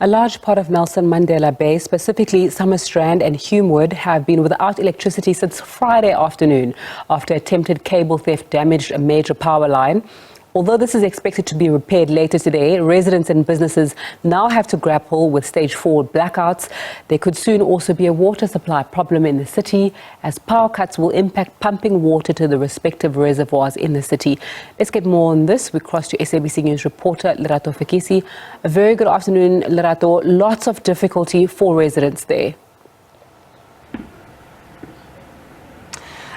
A large part of Nelson Mandela Bay, specifically Summerstrand and Humewood, have been without electricity since Friday afternoon after attempted cable theft damaged a major power line. Although this is expected to be repaired later today, residents and businesses now have to grapple with stage 4 blackouts. There could soon also be a water supply problem in the city, as power cuts will impact pumping water to the respective reservoirs in the city. Let's get more on this. We cross to SABC News reporter Lerato Fekisi. A very good afternoon, Lerato. Lots of difficulty for residents there.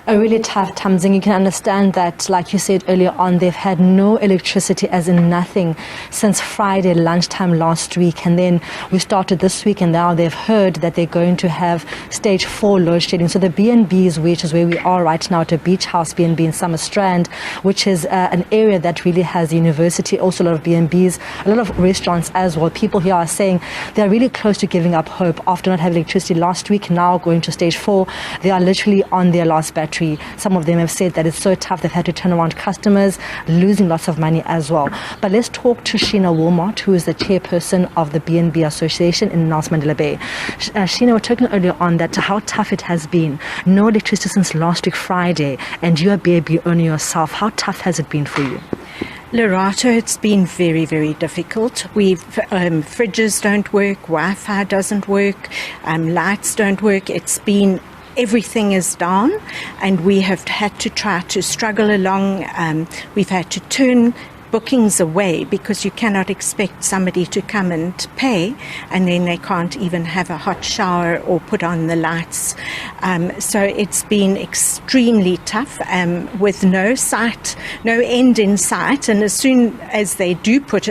A really tough times, and you can understand that, like you said earlier on, they've had no electricity, as in nothing, since Friday lunchtime last week. And then we started this week, and now they've heard that they're going to have stage 4 load shedding. So the B&Bs, which is where we are right now at a beach house B&B in Summerstrand, which is an area that really has university, also a lot of B&Bs, a lot of restaurants as well. People here are saying they're really close to giving up hope after not having electricity last week, now going to stage 4. They are literally on their last battery. Some of them have said that it's so tough they've had to turn around customers, losing lots of money as well. But let's talk to Sheena Wilmot, who is the chairperson of the B&B Association in Nelson Mandela Bay. Sheena, we're talking earlier on that how tough it has been. No electricity since last week Friday, and you're a B&B owner yourself. How tough has it been for you? Lerato, it's been very, very difficult. Fridges don't work, Wi-Fi doesn't work, lights don't work. Everything is down, and we have had to try to struggle along. We've had to turn bookings away because you cannot expect somebody to come and pay and then they can't even have a hot shower or put on the lights. So it's been extremely tough, with no end in sight. And as soon as they do put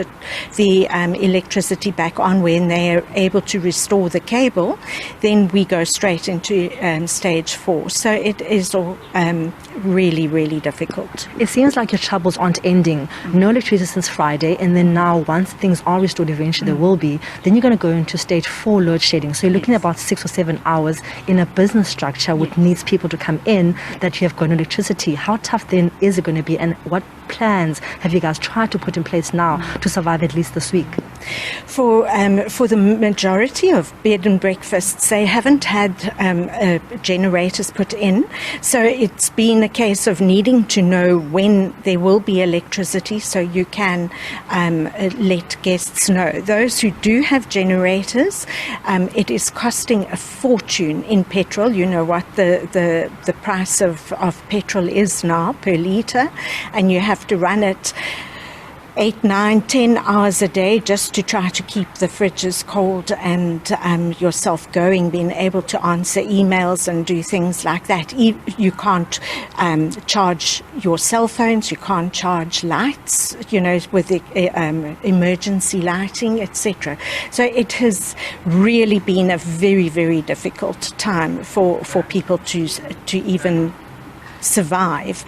the electricity back on, when they're able to restore the cable, then we go straight into stage 4. So it is all really, really difficult. It seems like your troubles aren't ending. No electricity since Friday, and then now once things are restored, eventually there will be, then you're going to go into stage 4 load shedding. So you're looking at about 6 or 7 hours in a business structure which needs people to come in, that you have got no electricity. How tough then is it going to be, and what plans have you guys tried to put in place now to survive at least this week? For the majority of bed and breakfasts, they haven't had generators put in, so it's been a case of needing to know when there will be electricity so you can let guests know. Those who do have generators, it is costing a fortune in petrol. You know what the price of petrol is now per litre, and you have to run it 8, 9, 10 hours a day just to try to keep the fridges cold and yourself going, being able to answer emails and do things like that. You can't charge your cell phones, you can't charge lights, with the, emergency lighting, etc. So it has really been a very, very difficult time for people to even survive.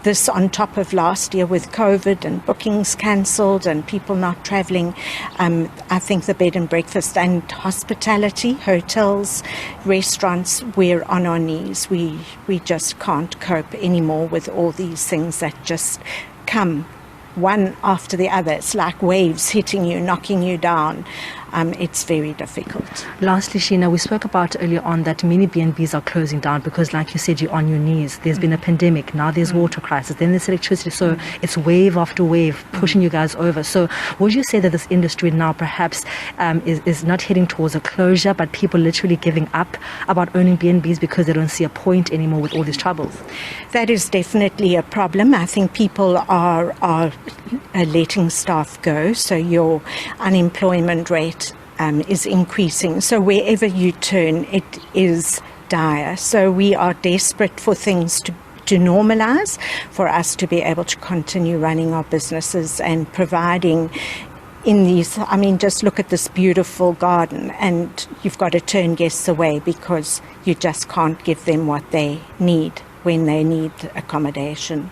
This on top of last year with COVID and bookings cancelled and people not travelling. I think the bed and breakfast and hospitality, hotels, restaurants, we're on our knees. We just can't cope anymore with all these things that just come one after the other. It's like waves hitting you, knocking you down. It's very difficult. Lastly, Sheena, we spoke about earlier on that many B&Bs are closing down because, like you said, you're on your knees. There's been a pandemic, now there's water crisis, then there's electricity. So it's wave after wave pushing you guys over. So would you say that this industry now perhaps is not heading towards a closure, but people literally giving up about owning B&Bs because they don't see a point anymore with all these troubles? That is definitely a problem. I think people are letting staff go, so your unemployment rate is increasing. So wherever you turn, it is dire. So we are desperate for things to normalise, for us to be able to continue running our businesses and providing in these. Just look at this beautiful garden, and you've got to turn guests away because you just can't give them what they need when they need accommodation.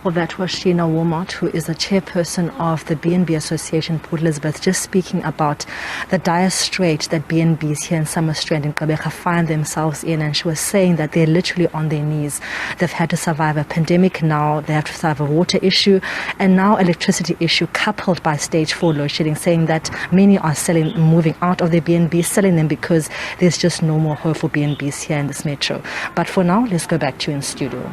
Well, that was Sheena Wilmot, who is the chairperson of the B&B Association Port Elizabeth, just speaking about the dire strait that B&Bs here in Summerstrand and Gqeberha find themselves in. And she was saying that they're literally on their knees. They've had to survive a pandemic now, they have to survive a water issue, and now electricity issue coupled by stage 4 load shedding, saying that many are moving out of their B&Bs, selling them because there's just no more hope for B&Bs here in this metro. But for now, let's go back to you in studio.